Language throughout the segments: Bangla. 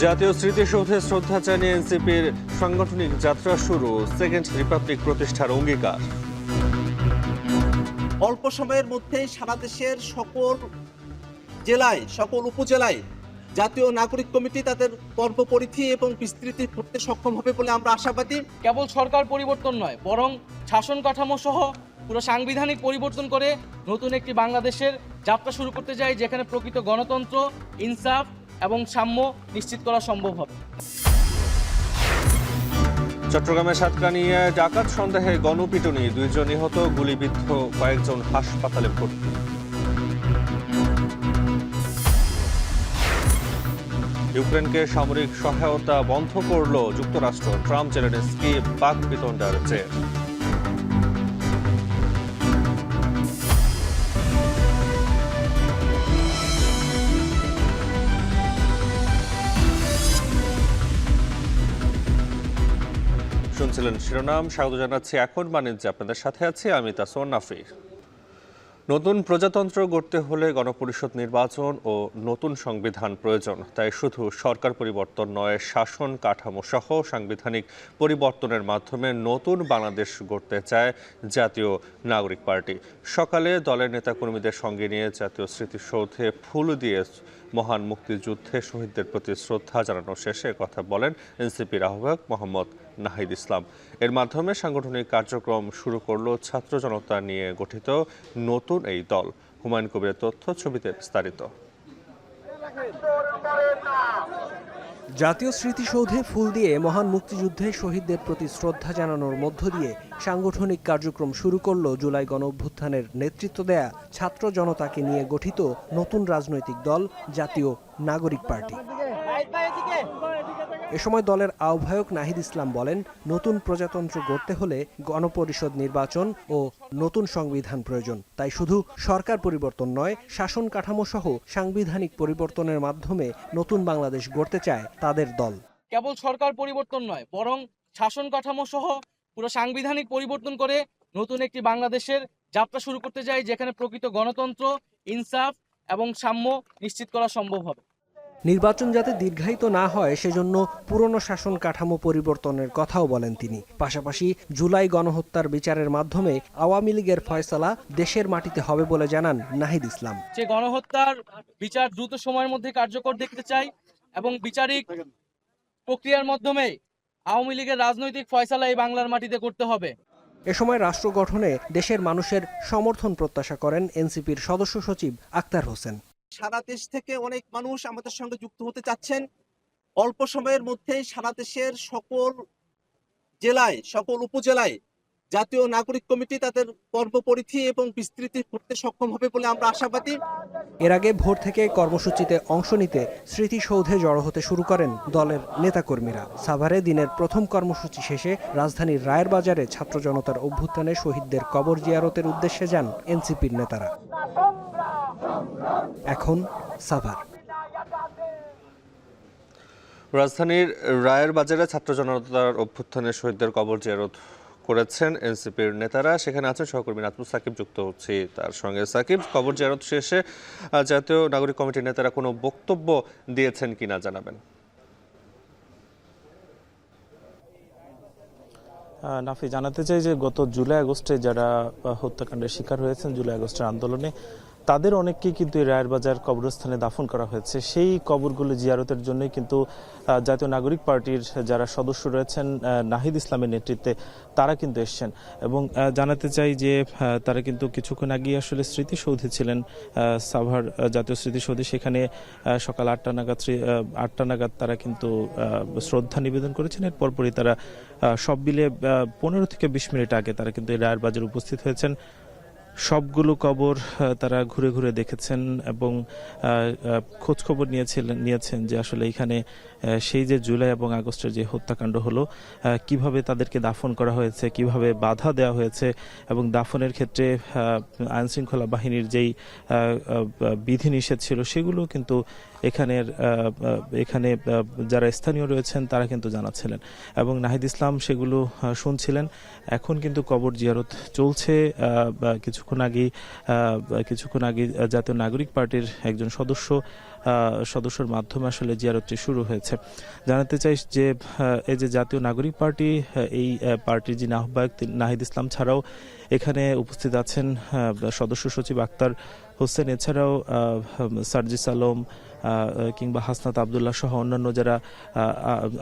জাতীয় স্মৃতিসৌধে শ্রদ্ধা জানিয়ে এনসিপির সাংগঠনিক যাত্রা শুরু, সেকেন্ড রিপাবলিক প্রতিষ্ঠার অঙ্গীকার। অল্প সময়ের মধ্যে সারা দেশের সকল জেলায়, সকল উপজেলায় জাতীয় নাগরিক কমিটি তাদের কর্মপরিধি এবং বিস্তৃতি করতে সক্ষম হবে বলে আমরা আশাবাদী। কেবল সরকার পরিবর্তন নয়, বরং শাসন কাঠামো সহ পুরো সাংবিধানিক পরিবর্তন করে নতুন একটি বাংলাদেশের যাত্রা শুরু করতে চাই, যেখানে প্রকৃত গণতন্ত্র, ইনসাফ এবং সাম্য নিশ্চিত করা সম্ভব হবে। চট্টগ্রামের সাতকানিয়ায় ডাকাত সন্দেহে গণপিটুনি, 2 জন নিহত, গুলিবিদ্ধ কয়েকজন হাসপাতালে ভর্তি। ইউক্রেনকে সামরিক সহায়তা বন্ধ করল যুক্তরাষ্ট্র, ট্রাম্প জেলেনস্কি বাক বিতণ্ডার চেয়ে। শুনছিলেন শিরোনাম, স্বাগত জানাচ্ছি এখন বাণিজ্যে। আপনাদের সাথে আছি আমি তাসওয়ান নাফির। নতুন প্রজাতন্ত্র গড়তে হলে গণপরিষদ নির্বাচন ও নতুন সংবিধান প্রয়োজন। তাই শুধু সরকার পরিবর্তন নয়, শাসন কাঠামো সহ সাংবিধানিক পরিবর্তনের মাধ্যমে নতুন বাংলাদেশ গড়তে চায় জাতীয় নাগরিক পার্টি। সকালে দলের নেতাকর্মীদের সঙ্গে নিয়ে জাতীয় স্মৃতিসৌধে ফুল দিয়ে মহান মুক্তিযুদ্ধে শহীদদের প্রতি শ্রদ্ধা জানানো শেষে কথা বলেন এনসিপির আহ্বায়ক মোহাম্মদ নাহিদ ইসলাম। এর মাধ্যমে সাংগঠনিক কার্যক্রম শুরু করল ছাত্র জনতা নিয়ে গঠিত নতুন এই দল। হুমায়ুন কবিরের তথ্য, ছবিতে বিস্তারিত। জাতীয় স্মৃতিসৌধে ফুল দিয়ে মহান মুক্তিযুদ্ধে শহীদদের প্রতি শ্রদ্ধা জানানোর মধ্য দিয়ে সাংগঠনিক কার্যক্রম শুরু করল জুলাই গণঅভ্যুত্থানের নেতৃত্ব দেয়া ছাত্র জনতাকে নিয়ে গঠিত নতুন রাজনৈতিক দল জাতীয় নাগরিক পার্টি। এ সময় দলের আহ্বায়ক নাহিদ ইসলাম বলেন, নতুন প্রজাতন্ত্র গড়তে হলে গণপরিষদ নির্বাচন ও নতুন সংবিধান প্রয়োজন। তাই শুধু সরকার পরিবর্তন নয়, শাসন কাঠামো সহ সাংবিধানিক পরিবর্তনের মাধ্যমে নতুন বাংলাদেশ গড়তে চায় তাদের দল। কেবল সরকার পরিবর্তন নয়, বরং শাসন কাঠামো সহ পুরো সাংবিধানিক পরিবর্তন করে নতুন একটি বাংলাদেশের যাত্রা শুরু করতে চাই, যেখানে প্রকৃত গণতন্ত্র, ইনসাফ এবং সাম্য নিশ্চিত করা সম্ভব হবে। নির্বাচন যাতে দীর্ঘায়িত না হয় সেজন্য পুরনো শাসন কাঠামো পরিবর্তনের কথাও বলেন তিনি। পাশাপাশি জুলাই গণহত্যার বিচারের মাধ্যমে আওয়ামী লীগের ফয়সালা দেশের মাটিতে হবে বলে জানান নাহিদ ইসলাম। যে গণহত্যার বিচার দ্রুত সময়ের মধ্যে কার্যকর দেখতে চাই এবং বিচারিক প্রক্রিয়ার মাধ্যমে আওয়ামী লীগের রাজনৈতিক ফয়সালা এই বাংলার মাটিতে করতে হবে। এ সময় রাষ্ট্র গঠনে দেশের মানুষের সমর্থন প্রত্যাশা করেন এনসিপির সদস্য সচিব আক্তার হোসেন। সারা দেশ থেকে অনেক মানুষ আমাদের সঙ্গে যুক্ত হতে চাচ্ছেন। অল্প সময়ের মধ্যেই সারা দেশের সকল জেলায়, সকল উপজেলায় জাতীয় নাগরিক কমিটি তাদের কর্মপরিধি এবং বিস্তৃতি করতে সক্ষম হবে বলে আমরা আশাবাদী। এর আগে ভোর থেকে কর্মসূচিতে অংশ নিতে স্মৃতিসৌধে জড়ো হতে শুরু করেন দলের নেতাকর্মীরা। সাভারে দিনের প্রথম কর্মসূচি শেষে রাজধানীর রায়ের বাজারে ছাত্র জনতার অভ্যুত্থানে শহীদদের কবর জিয়ারতের উদ্দেশ্যে যান এনসিপির নেতারা। এখন সাভার। রাজধানীর রায়ের বাজারে ছাত্র জনতার অভ্যুত্থানে শহীদদের কবর জিয়ারত করেছেন এনসিপির নেতারা। সেখানে আছেন সহকর্মী নাজমুল সাকিব, যুক্ত হচ্ছি তার সঙ্গে। সাকিব, কবর জিয়ারত শেষে জাতীয় নাগরিক কমিটির নেতারা কোনো বক্তব্য দিয়েছেন কিনা জানাবেন। নাফি, জানাতে চাই যে গত জুলাই আগস্টে যারা হত্যাকাণ্ডের শিকার হয়েছেন, জুলাই আগস্টের আন্দোলনে, তাদের অনেককেই কিন্তু এই রায়ের বাজার কবরস্থানে দাফন করা হয়েছে। সেই কবরগুলো জিয়ারতের জন্যই কিন্তু জাতীয় নাগরিক পার্টির যারা সদস্য রয়েছেন নাহিদ ইসলামের নেতৃত্বে, তারা কিন্তু এসছেন। এবং জানাতে চাই যে তারা কিন্তু কিছুক্ষণ আগে আসলে স্মৃতিসৌধে ছিলেন, সাভার জাতীয় স্মৃতিসৌধে। সেখানে সকাল 8টা নাগাদ তারা কিন্তু শ্রদ্ধা নিবেদন করেছেন। এর পরপরই তারা সব মিলে 15 থেকে 20 মিনিট আগে তারা কিন্তু এই রায়ের বাজারে উপস্থিত হয়েছেন। সবগুলো কবর তারা ঘুরে ঘুরে দেখেছেন এবং খোঁজ খবর নিয়েছেন যে আসলে এখানে সেই যে জুলাই এবং আগস্টের যে হত্যাকাণ্ড হলো, কিভাবে তাদেরকে দাফন করা হয়েছে, কিভাবে বাধা দেওয়া হয়েছে এবং দাফনের ক্ষেত্রে আইনশৃঙ্খলা বাহিনীর যেই বিধিনিষেধ ছিল সেগুলো কিন্তু এখানে যারা স্থানীয় রয়েছেন তারা কিন্তু জানাচ্ছিলেন এবং নাহিদ ইসলাম সেগুলো শুনছিলেন। এখন কিন্তু কবর জিয়ারত চলছে। কিছু কিছুক্ষণ আগে জাতীয় নাগরিক পার্টির একজন সদস্যর মাধ্যমে আসলে জিয়ারতটি শুরু হয়েছে। জানাতে চাই যে এই যে জাতীয় নাগরিক পার্টি, এই পার্টির যিনি আহ্বায়ক নাহিদ ইসলাম ছাড়াও এখানে উপস্থিত আছেন সদস্য সচিব আক্তার হোসেন, এছাড়াও সার্জিস আলম কিংবা হাসনাত আবদুল্লাহ সহ অন্যান্য যারা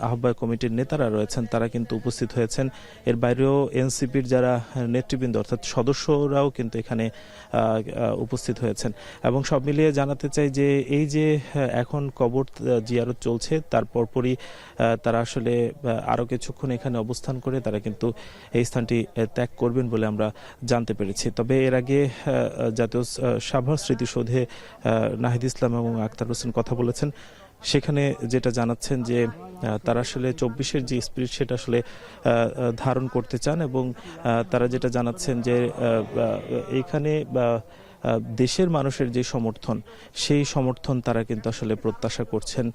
আহ্বায়ক কমিটির নেতারা রয়েছেন তারা কিন্তু উপস্থিত হয়েছেন। এর বাইরেও এনসিপির যারা নেতৃবৃন্দ অর্থাৎ সদস্যরাও কিন্তু এখানে উপস্থিত হয়েছেন। এবং সব মিলিয়ে জানাতে চাই যে এই যে এখন কবর জিয়ারত চলছে, তার পরপরই তারা আসলে আরও কিছুক্ষণ এখানে অবস্থান করে তারা কিন্তু এই স্থানটি ত্যাগ করবেন বলে আমরা জানতে পেরেছি। তবে এর আগে জাতীয় সাভার স্মৃতিসৌধে নাহিদ ইসলাম এবং আক্তার হোসেন কথা বলেছেন। সেখানে যেটা জানাচ্ছেন যে তারা আসলে 24-এর যে স্পিরিট সেটা আসলে ধারণ করতে চান, এবং তারা যেটা জানাচ্ছেন যে এইখানে দেশের মানুষের যে সমর্থন, সেই সমর্থন তারা কিন্তু আসলে প্রত্যাশা করছেন,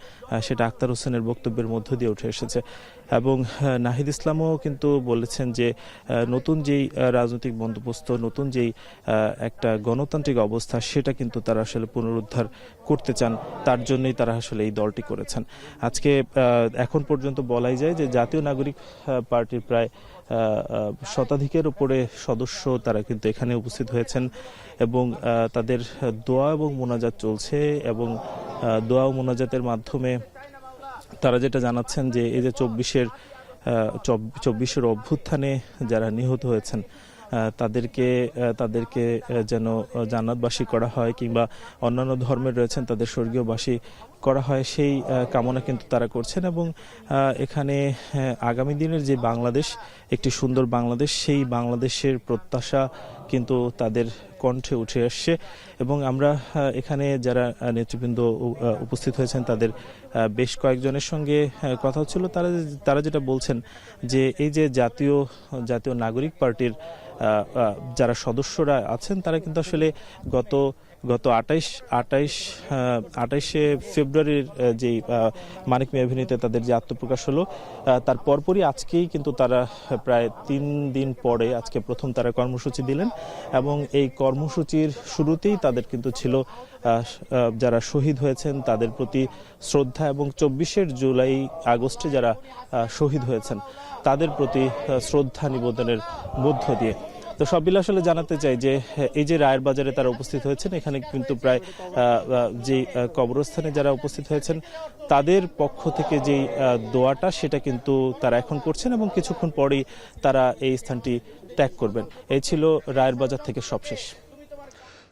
সেটা আক্তার হোসেনের বক্তব্যের মধ্য দিয়ে উঠে এসেছে। এবং নাহিদ ইসলামও কিন্তু বলেছেন যে নতুন যেই রাজনৈতিক বন্দোবস্ত, নতুন যেই একটা গণতান্ত্রিক অবস্থা, সেটা কিন্তু তারা আসলে পুনরুদ্ধার করতে চান, তার জন্যই তারা আসলে এই দলটি করেছেন। আজকে এখন পর্যন্ত বলাই যায় যে জাতীয় নাগরিক পার্টির প্রায় শতাধিকের উপরে সদস্য তারা কিন্তু এখানে উপস্থিত হয়েছেন, এবং তাদের দোয়া এবং মোনাজাত চলছে। এবং দোয়া ও মোনাজাতের মাধ্যমে তারা যেটা জানাচ্ছেন যে এই যে 24-এর অভ্যুত্থানে যারা নিহত হয়েছেন তাদেরকে যেন জান্নাতবাসী করা হয়, কিংবা অন্যান্য ধর্মের রয়েছেন তাদের স্বর্গীয়বাসী করা হয়, সেই কামনা কিন্তু তারা করছেন। এবং এখানে আগামী দিনের যে বাংলাদেশ, একটি সুন্দর বাংলাদেশ, সেই বাংলাদেশের প্রত্যাশা কিন্তু তাদের কণ্ঠে উঠে আসছে। এবং আমরা এখানে যারা নেতৃবৃন্দ উপস্থিত হয়েছেন তাদের বেশ কয়েকজনের সঙ্গে কথা হচ্ছিল। তারা যেটা বলছেন যে এই যে জাতীয় নাগরিক পার্টির যারা সদস্যরা আছেন তারা কিন্তু আসলে গত 28শে ফেব্রুয়ারির যেই মানিক মিয়া এভিনিউতে তাদের যে আত্মপ্রকাশ হলো, তার পরপরই আজকেই কিন্তু তারা প্রায় 3 দিন পরে আজকে প্রথম তারা কর্মসূচি দিলেন। এবং এই কর্মসূচির শুরুতেই তাদের কিন্তু ছিল যারা শহীদ হয়েছেন তাদের প্রতি শ্রদ্ধা, এবং 24 জুলাই আগস্টে যারা শহীদ হয়েছেন তাদের প্রতি শ্রদ্ধা নিবেদনের মধ্য দিয়ে। তো সব মিলে আসলে জানাতে চাই যে এই যে রায়ের বাজারে তারা উপস্থিত হয়েছেন, এখানে কিন্তু প্রায় যে কবরস্থানে যারা উপস্থিত হয়েছেন তাদের পক্ষ থেকে যেই দোয়াটা সেটা কিন্তু তারা এখন করছেন, এবং কিছুক্ষণ পরেই তারা এই স্থানটি ত্যাগ করবেন। এই ছিল রায়ের বাজার থেকে সবশেষ।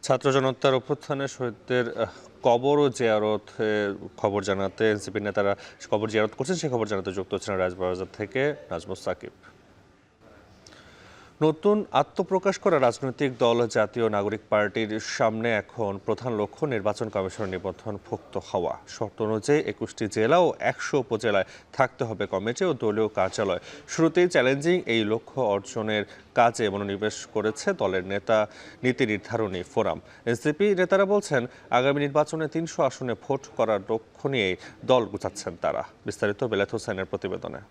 ছাত্র জনতার অভ্যুত্থানে শহীদদের কবর ও জিয়ারত খবর জানাতে এনসিপি নেতারা কবর জিয়ারত করছেন, সেই খবর জানাতে যুক্ত হচ্ছেন রাজবাজার থেকে নাজমুস সাকিব। নতুন আত্মপ্রকাশ করা রাজনৈতিক দল জাতীয় নাগরিক পার্টির সামনে এখন প্রধান লক্ষ্য নির্বাচন কমিশনের নিবন্ধনভুক্ত হওয়া। শর্ত অনুযায়ী 21টি জেলা ও 100 উপজেলায় থাকতে হবে কমিটি ও দলীয় কার্যালয়। শুরুতেই চ্যালেঞ্জিং এই লক্ষ্য অর্জনের কাজে মনোনিবেশ করেছে দলের নীতি নির্ধারণী ফোরাম। এনসিপি নেতারা বলছেন আগামী নির্বাচনে 300 আসনে ভোট করার লক্ষ্য নিয়েই দল গুছাচ্ছেন তারা। বিস্তারিত বেলায়েত হোসেনের প্রতিবেদনে।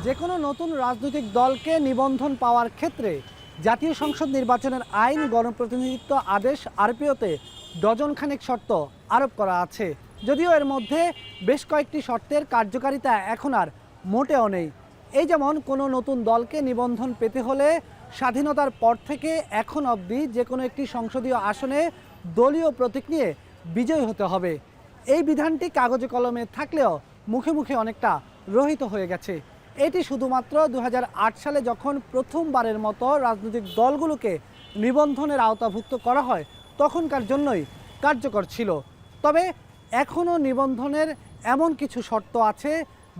যে কোনো নতুন রাজনৈতিক দলকে নিবন্ধন পাওয়ার ক্ষেত্রে জাতীয় সংসদ নির্বাচনের আইন, গণপ্রতিনিধিত্ব আদেশ আরপিওতে ডজনখানেক শর্ত আরোপ করা আছে। যদিও এর মধ্যে বেশ কয়েকটি শর্তের কার্যকারিতা এখন আর মোটেও নেই। এই যেমন কোনো নতুন দলকে নিবন্ধন পেতে হলে স্বাধীনতার পর থেকে এখন অবধি যে কোনো একটি সংসদীয় আসনে দলীয় প্রতীক নিয়ে বিজয়ী হতে হবে। এই বিধানটি কাগজে কলমে থাকলেও মুখে মুখে অনেকটা রহিত হয়ে গেছে। এটি শুধুমাত্র 2008 সালে যখন প্রথমবারের মতো রাজনৈতিক দলগুলোকে নিবন্ধনের আওতাভুক্ত করা হয় তখনকার জন্যই কার্যকর ছিল। তবে এখনও নিবন্ধনের এমন কিছু শর্ত আছে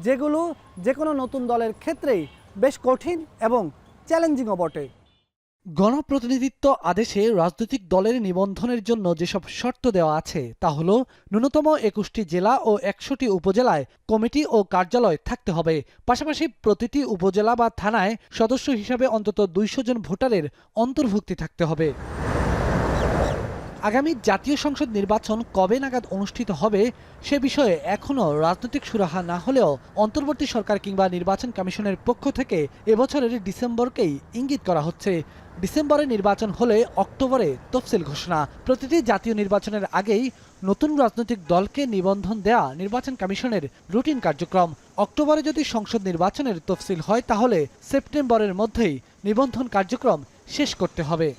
যেগুলো যে কোনো নতুন দলের ক্ষেত্রেই বেশ কঠিন এবং চ্যালেঞ্জিংও বটে। গণপ্রতিনিধিত্ব আদেশে রাজনৈতিক দলের নিবন্ধনের জন্য যেসব শর্ত দেওয়া আছে তা হলো ন্যূনতম 21টি জেলা ও 100টি উপজেলায় কমিটি ও কার্যালয় থাকতে হবে। পাশাপাশি প্রতিটি উপজেলা বা থানায় সদস্য হিসাবে অন্তত 200 জন ভোটারের অন্তর্ভুক্তি থাকতে হবে। আগামী জাতীয় সংসদ নির্বাচন কবে নাগাদ অনুষ্ঠিত হবে সে বিষয়ে এখনও রাজনৈতিক সুরাহা না হলেও অন্তর্বর্তী সরকার কিংবা নির্বাচন কমিশনের পক্ষ থেকে এবছরের ডিসেম্বরকেই ইঙ্গিত করা হচ্ছে। ডিসেম্বরে নির্বাচন হলে অক্টোবরে তফসিল ঘোষণা। প্রতিটি জাতীয় নির্বাচনের আগেই নতুন রাজনৈতিক দলকে নিবন্ধন দেয়া নির্বাচন কমিশনের রুটিন কার্যক্রম। অক্টোবরে যদি সংসদ নির্বাচনের তফসিল হয় তাহলে সেপ্টেম্বরের মধ্যেই নিবন্ধন কার্যক্রম শেষ করতে হবে।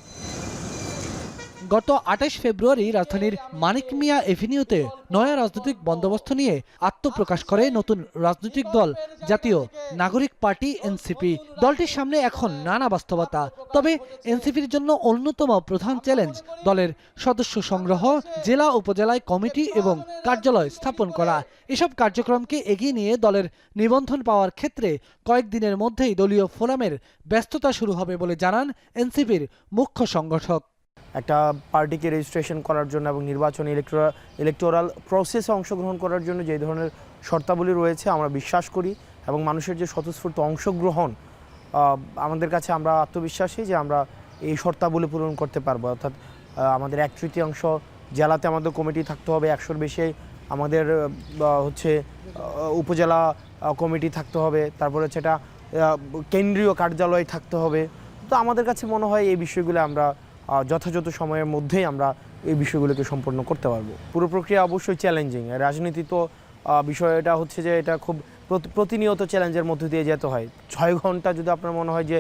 গত ২৮ ফেব্রুয়ারি রাজধানীর মানিক মিয়া এভিনিউতে নয়া রাজনৈতিক বন্দোবস্ত নিয়ে আত্মপ্রকাশ করে নতুন রাজনৈতিক দল জাতীয় নাগরিক পার্টি এনসিপি। দলটির সামনে এখন নানা বাস্তবতা। তবে এনসিপির জন্য অন্যতম প্রধান চ্যালেঞ্জ দলের সদস্য সংগ্রহ, জেলা উপজেলায় কমিটি এবং কার্যালয় স্থাপন করা। এসব কার্যক্রমকে এগিয়ে নিয়ে দলের নিবন্ধন পাওয়ার ক্ষেত্রে কয়েকদিনের মধ্যেই দলীয় ফোরামের ব্যস্ততা শুরু হবে বলে জানান এনসিপির মুখ্য সংগঠক। একটা পার্টিকে রেজিস্ট্রেশন করার জন্য এবং নির্বাচনী ইলেকটোরাল প্রসেসে অংশগ্রহণ করার জন্য যে ধরনের শর্তাবলী রয়েছে আমরা বিশ্বাস করি এবং মানুষের যে স্বতঃস্ফূর্ত অংশগ্রহণ আমাদের কাছে আমরা আত্মবিশ্বাসী যে আমরা এই শর্তাবলী পূরণ করতে পারবো। অর্থাৎ আমাদের 1/3 জেলাতে আমাদের কমিটি থাকতে হবে, 100-র বেশি আমাদের উপজেলা কমিটি থাকতে হবে, তারপরে সেটা কেন্দ্রীয় কার্যালয় থাকতে হবে। তো আমাদের কাছে মনে হয় এই বিষয়গুলো আমরা যথাযথ সময়ের মধ্যেই আমরা এই বিষয়গুলোকে সম্পন্ন করতে পারবো। পুরো প্রক্রিয়া অবশ্যই চ্যালেঞ্জিং। রাজনীতি তো বিষয়টা হচ্ছে যে এটা খুব প্রতিনিয়ত চ্যালেঞ্জের মধ্যে দিয়ে যেতে হয়। 6 ঘন্টা যদি আপনার মনে হয় যে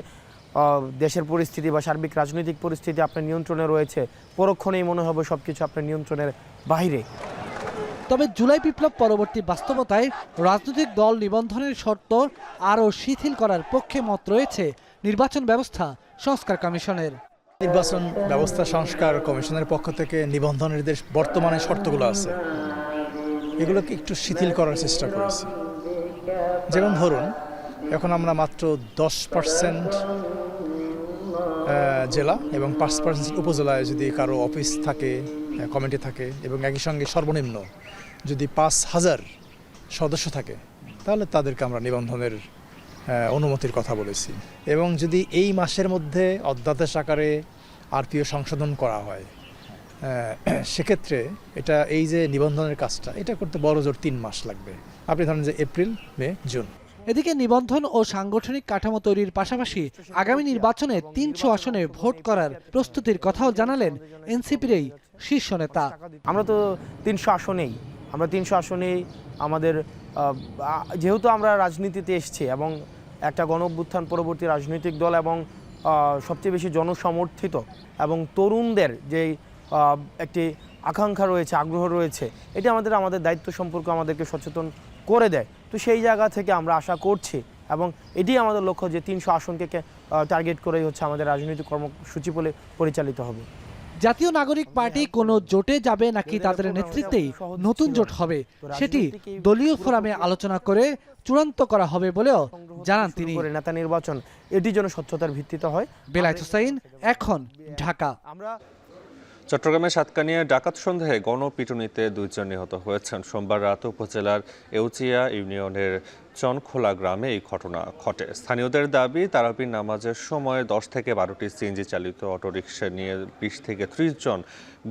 দেশের পরিস্থিতি বা সার্বিক রাজনৈতিক পরিস্থিতি আপনার নিয়ন্ত্রণে রয়েছে, পরক্ষণেই মনে হবে সব কিছু আপনার নিয়ন্ত্রণের বাইরে। তবে জুলাই বিপ্লব পরবর্তী বাস্তবতায় রাজনৈতিক দল নিবন্ধনের শর্ত আরও শিথিল করার পক্ষে মত রয়েছে নির্বাচন ব্যবস্থা সংস্কার কমিশনের। নির্বাচন ব্যবস্থা সংস্কার কমিশনের পক্ষ থেকে নিবন্ধনের যে বর্তমানে শর্তগুলো আছে এগুলোকে একটু শিথিল করার চেষ্টা করেছি। যেমন ধরুন, এখন আমরা মাত্র 10% জেলা এবং 5% উপজেলায় যদি কারো অফিস থাকে, কমিটি থাকে এবং একই সঙ্গে সর্বনিম্ন যদি 5000 সদস্য থাকে তাহলে তাদেরকে আমরা নিবন্ধনের অনুমতির কথা বলেছি। এবং যদি এই মাসের মধ্যে অধ্যাদেশ আকারে আরপিও সংশোধন করা হয় সেক্ষেত্রে এটা এই যে নিবন্ধনের কাজটা এটা করতে বড়জোর 3 মাস লাগবে। আপনি ধরেন যে এপ্রিল, মে, জুন। এদিকে নিবন্ধন ও সাংগঠনিক কাঠামো তৈরির পাশাপাশি আগামী নির্বাচনে 300 আসনে ভোট করার প্রস্তুতির কথাও জানালেন এনসিপির এই শীর্ষ নেতা। আমরা তো 300 আসনেই আমাদের যেহেতু আমরা রাজনীতিতে এসেছি এবং একটা গণ-অভ্যুত্থান পরবর্তী রাজনৈতিক দল এবং সবচেয়ে বেশি জনসমর্থিত এবং তরুণদের যে একটি আকাঙ্ক্ষা রয়েছে, আগ্রহ রয়েছে, এটা আমাদের দায়িত্ব সম্পর্কে আমাদেরকে সচেতন করে দেয়। তো সেই জায়গা থেকে আমরা আশা করছি এবং এটি আমাদের লক্ষ্য যে 300 আসনকে টার্গেট করেই হচ্ছে আমাদের রাজনৈতিক কর্মসূচি বলে পরিচালিত হবে। জাতীয় নাগরিক পার্টি কোনো জোটে যাবে নাকি তাদের নেতৃত্বেই নতুন জোট হবে সেটি দলীয় ফোরামে আলোচনা করে চূড়ান্ত করা হবে বলেও জানান তিনি। নেতা নির্বাচন এটি যেন স্বচ্ছতার ভিত্তিতে হয়। বেলায়েত হোসেন, এখন, ঢাকা। চট্টগ্রামের সাতকানিয়ায় ডাকাত সন্দেহে গণপিটুনিতে 2 জন নিহত হয়েছেন। সোমবার রাতে উপজেলার এউচিয়া ইউনিয়নের চনখোলা গ্রামে এই ঘটনা ঘটে। স্থানীয়দের দাবি, তারাবির নামাজের সময় 10 থেকে 12টি সিএনজি চালিত অটোরিকশা নিয়ে 20 থেকে 30 জন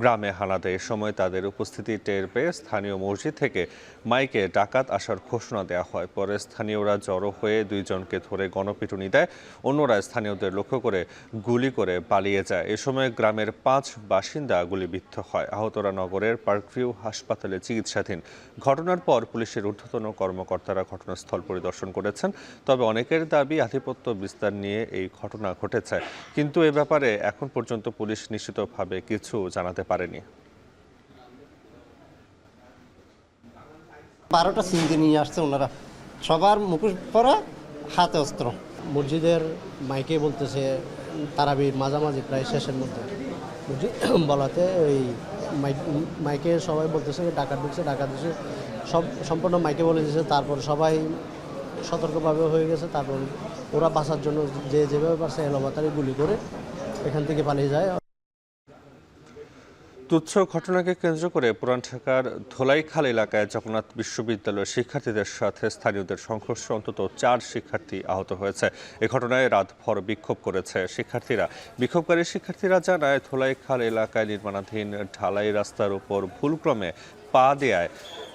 গ্রামে হানা দেয়। এ সময় তাদের উপস্থিতি টের পেয়ে স্থানীয় মসজিদ থেকে মাইকে ডাকাত আসার ঘোষণা দেওয়া হয়। পরে স্থানীয়রা জড়ো হয়ে 2 জনকে ধরে গণপিটুনি দেয়। অন্যরা স্থানীয়দের লক্ষ্য করে গুলি করে পালিয়ে যায়। এ সময় গ্রামের 5 বাসিন্দা গুলিবিদ্ধ হয়। আহতরা নগরের পার্কভিউ হাসপাতালে চিকিৎসাধীন। ঘটনার পর পুলিশের ঊর্ধ্বতন কর্মকর্তারা ঘটনাস্থল পরিদর্শন করেছেন। তবে অনেকের দাবি আধিপত্য বিস্তার নিয়ে এই ঘটনা ঘটেছে, কিন্তু এ ব্যাপারে এখন পর্যন্ত পুলিশ নিশ্চিতভাবে কিছু জানাতে পারেনি। 12টা সিঙ্গি নিয়ে আসছে ওনারা, সবার মুখোশ পরা, হাতে অস্ত্র। মসজিদের মাইকে বলতেছে তারাবি মাঝামাঝি প্রায় শেষের মধ্যে বলাতে ওই মাইকে সবাই বলতেছে ডাকাত ঢুকছে, সব সম্পূর্ণ মাইকে বলে দিয়েছে। তারপর সবাই সতর্কভাবে হয়ে গেছে। তারপর ওরা বাঁচার জন্য যেভাবে পারছে এলোপাতাড়ি গুলি করে এখান থেকে পালিয়ে যায়। তুচ্ছ ঘটনাকে কেন্দ্র করে পুরান ঢাকার ধোলাইখাল এলাকায় জগন্নাথ বিশ্ববিদ্যালয়ের শিক্ষার্থীদের সাথে স্থানীয়দের সংঘর্ষে অন্তত 4 শিক্ষার্থী আহত হয়েছে। এ ঘটনায় রাতভর বিক্ষোভ করেছে শিক্ষার্থীরা। বিক্ষোভকারী শিক্ষার্থীরা জানায়, ধোলাইখাল এলাকায় নির্মাণাধীন ঢালাই রাস্তার উপর ভুলক্রমে পা দেয়ায়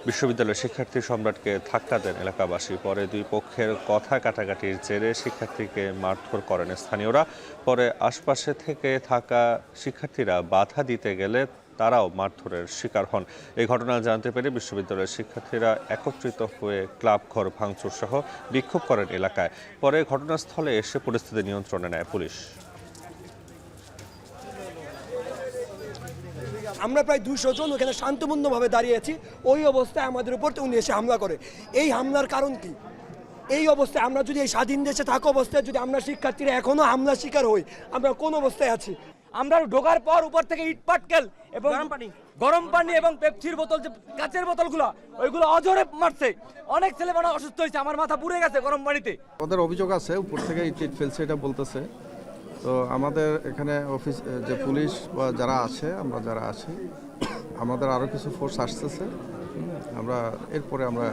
বিশ্ববিদ্যালয়ের শিক্ষার্থী সম্রাটকে ধাক্কা দেন এলাকাবাসী। পরে দুই পক্ষের কথা কাটাকাটির জেরে শিক্ষার্থীকে মারধর করেন স্থানীয়রা। পরে আশপাশে থেকে থাকা শিক্ষার্থীরা বাধা দিতে গেলে তারাও মারধরের শিকার হন। এই ঘটনা জানতে পেরে বিশ্ববিদ্যালয়ের শিক্ষার্থীরা একত্রিত হয়ে ক্লাব ঘর ভাঙচুর সহ বিক্ষোভ করেন এলাকায়। পরে ঘটনাস্থলে এসে পরিস্থিতি নিয়ন্ত্রণে নেয় পুলিশ। আমরা প্রায় 200 জন ওখানে শান্তপূর্ণভাবে দাঁড়িয়ে আছি। ওই অবস্থায় আমাদের উপর উনি এসে হামলা করে। এই হামলার কারণ কি? এই অবস্থায় আমরা যদি এই স্বাধীন দেশে থাকা অবস্থায় যদি আমরা শিক্ষার্থীরা এখনো হামলার শিকার হই, আমরা কোন অবস্থায় আছি? আমরা ঢোকার পর উপর থেকে ইট পাটকেল এবং গরম পানি এবং পেপসির বোতল, যে কাচের বোতলগুলো, ওইগুলো অজরে মারছে। অনেক ছেলে মানে অসুস্থ হয়েছে, আমার মাথা পুড়ে গেছে গরম পানিতে। ওদের অভিযোগ আছে উপর থেকে ইট ফেলছে, এটা বলতেছে। তো আমাদের এখানে অফিস যে পুলিশ বা যারা আছে, আমরা যারা আছি, আমাদের আরও কিছু ফোর্স আসতেছে। আমরা এরপরে আমরা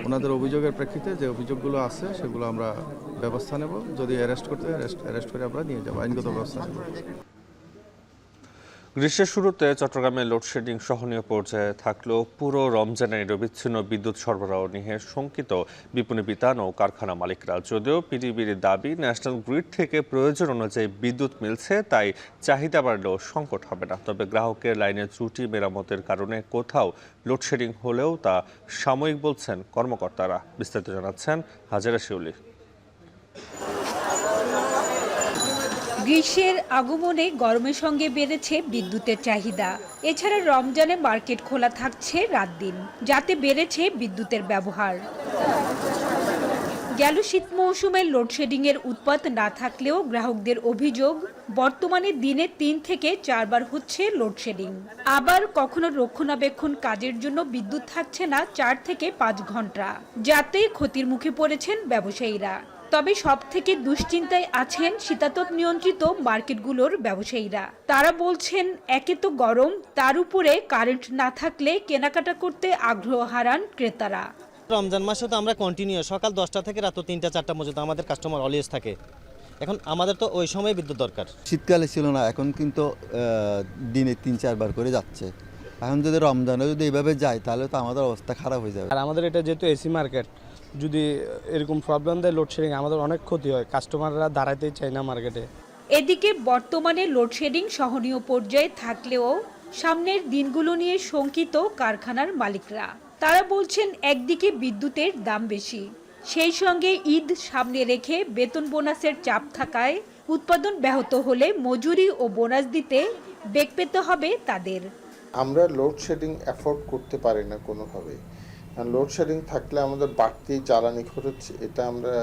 ওনাদের অভিযোগের প্রেক্ষিতে যে অভিযোগগুলো আছে সেগুলো আমরা ব্যবস্থা নেব। যদি অ্যারেস্ট করতে অ্যারেস্ট করে আমরা নিয়ে যাবো, আইনগত ব্যবস্থা নেব। গ্রীষ্মের শুরুতে চট্টগ্রামে লোডশেডিং সহনীয় পর্যায়ে থাকলেও পুরো রমজানে নিরবিচ্ছিন্ন বিদ্যুৎ সরবরাহ নিয়ে শঙ্কিত বিপণী বিতান ও কারখানা মালিকরা। যদিও পিডিবির দাবি, ন্যাশনাল গ্রিড থেকে প্রয়োজন অনুযায়ী বিদ্যুৎ মিলছে, তাই চাহিদা বাড়লেও সংকট হবে না। তবে গ্রাহকের লাইনে ত্রুটি মেরামতের কারণে কোথাও লোডশেডিং হলেও তা সাময়িক বলছেন কর্মকর্তারা। বিস্তারিত জানাচ্ছেন হাজেরা শিউলি। গ্রীষ্মের আগমনে গরমের সঙ্গে বেড়েছে বিদ্যুতের চাহিদা। এছাড়া রমজানে মার্কেট খোলা থাকছে রাত দিন, যাতে বেড়েছে বিদ্যুতের ব্যবহার। গেল শীত মৌসুমে লোডশেডিংয়ের উৎপাত না থাকলেও গ্রাহকদের অভিযোগ, বর্তমানে দিনে 3 থেকে 4 বার হচ্ছে লোডশেডিং। আবার কখনো রক্ষণাবেক্ষণ কাজের জন্য বিদ্যুৎ থাকছে না 4 থেকে 5 ঘন্টা, যাতে ক্ষতির মুখে পড়েছেন ব্যবসায়ীরা। তবে সব থেকে দুশ্চিন্তায় আছেন শীতাতপ নিয়ন্ত্রিত মার্কেটগুলোর ব্যবসায়ীরা। তারা বলছেন, একে তো গরম, তার উপরে কারেন্ট না থাকলে কেনাকাটা করতে আগ্রহ হারান ক্রেতারা। রমজান মাসে তো আমরা কন্টিনিউ সকাল 10টা থেকে রাত 3টা 4টা পর্যন্ত আমাদের কাস্টমার অলওয়েজ থাকে। এখন আমাদের তো ওই সময় বিদ্যুৎ দরকার। শীতকালে ছিল না, এখন কিন্তু দিনে 3-4 বার করে যাচ্ছে। এখন যদি রমজানে যদি এভাবে যায় তাহলে তো আমাদের অবস্থা খারাপ হয়ে যাবে। আর আমাদের এটা যেহেতু এসি মার্কেট, যদি এরকম প্রবলেম দেয় লোডশেডিং, আমাদের অনেক ক্ষতি হয়। কাস্টমাররা দাঁড়াতেই চায় না মার্কেটে। এদিকে বর্তমানে লোডশেডিং সহনীয় পর্যায়ে থাকলেও সামনের দিনগুলো নিয়ে শঙ্কিত কারখানার মালিকরা। তারা বলছেন, একদিকে বিদ্যুতের দাম বেশি, সেই সঙ্গে ঈদ সামনে রেখে বেতন বোনাসের চাপ থাকায় উৎপাদন ব্যাহত হলে মজুরি ও বোনাস দিতে বেগ পেতে হবে তাদের। আমরা লোডশেডিং অ্যাফোর্ড করতে পারি না কোনোভাবে। লোডশেডিং থাকলে আমাদের বাড়তি জ্বালানি খরচ, এটা আমরা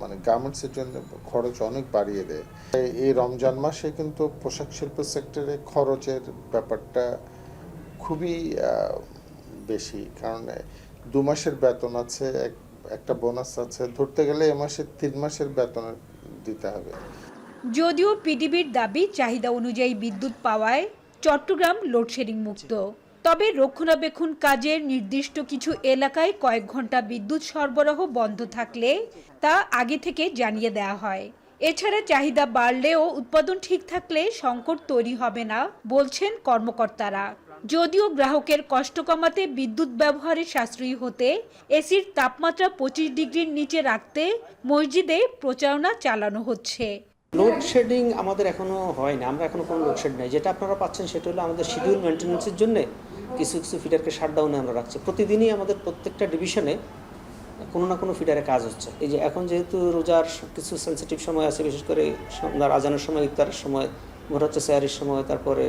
মানে গার্মেন্টসের জন্য খরচ অনেক বাড়িয়ে দেয়। এই রমজান মাসে কিন্তু পোশাক শিল্প সেক্টরে খরচের ব্যাপারটা খুবই বেশি, কারণ 2 মাসের বেতন আছে, একটা বোনাস আছে, ধরতে গেলে এ মাসে 3 মাসের বেতন দিতে হবে। যদিও পিডিবির দাবি, চাহিদা অনুযায়ী বিদ্যুৎ পাওয়ায় চট্টগ্রাম লোডশেডিং মুক্ত। তবে রক্ষণাবেক্ষণ কাজের নির্দিষ্ট কিছু এলাকায় কয়েক ঘন্টা বিদ্যুৎ সরবরাহ বন্ধ থাকলে তা আগে থেকে জানিয়ে দেওয়া হয়। এছাড়া চাহিদা বাড়লেও উৎপাদন ঠিক থাকলে সংকট তৈরি হবে না বলছেন কর্মকর্তারা। যদিও গ্রাহকের কষ্ট কমাতে বিদ্যুৎ ব্যবহারে সাশ্রয়ী হতে এসির তাপমাত্রা 25 ডিগ্রির নিচে রাখতে মসজিদে প্রচারণা চালানো হচ্ছে। লোডশেডিং আমাদের এখনো হয় না, আমরা এখনো কোনো লোডশেড নেই। যেটা আপনারা পাচ্ছেন সেটা হলো আমাদের শিডিউল মেনটেন্যান্সের জন্য কিছু কিছু ফিডারকে শাটডাউনে আমরা রাখছি। প্রতিদিনই আমাদের প্রত্যেকটা ডিভিশনে কোনো না কোনো ফিডারে কাজ হচ্ছে। এই যে এখন যেহেতু রোজার কিছু সেন্সিটিভ সময় আছে, বিশেষ করে সন্ধ্যার আজানের সময়, ইফতারের সময়, ভোর হচ্ছে সেহরির সময়, তারপরে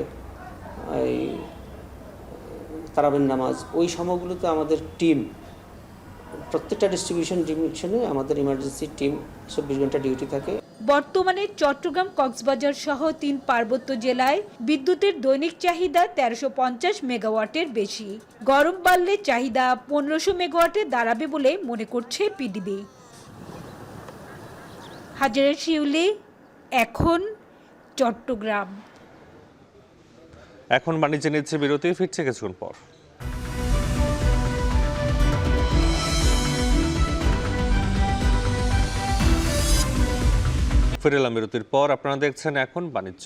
এই তারাবির নামাজ, ওই সময়গুলোতে আমাদের টিম প্রত্যেকটা ডিস্ট্রিবিউশন ডিভিশনে আমাদের ইমার্জেন্সি টিম 24 ঘন্টা ডিউটি থাকে। বর্তমানে চট্টগ্রাম, কক্সবাজার সহ 3 পার্বত্য জেলায় বিদ্যুতের দৈনিক চাহিদা 1350 মেগাওয়াটের বেশি। গরম বাড়লে চাহিদা 1500 মেগাওয়াটে দাঁড়াবে বলে মনে করছে পিডিবি। হাজেরা শিউলি, এখন, চট্টগ্রাম। এখন বাণিজ্য নিচ্ছে বিরতি, ফিরছে কিছুক্ষণ পর। ফিরে এলাম বিরতির পর। আপনারা দেখছেন এখন বাণিজ্য।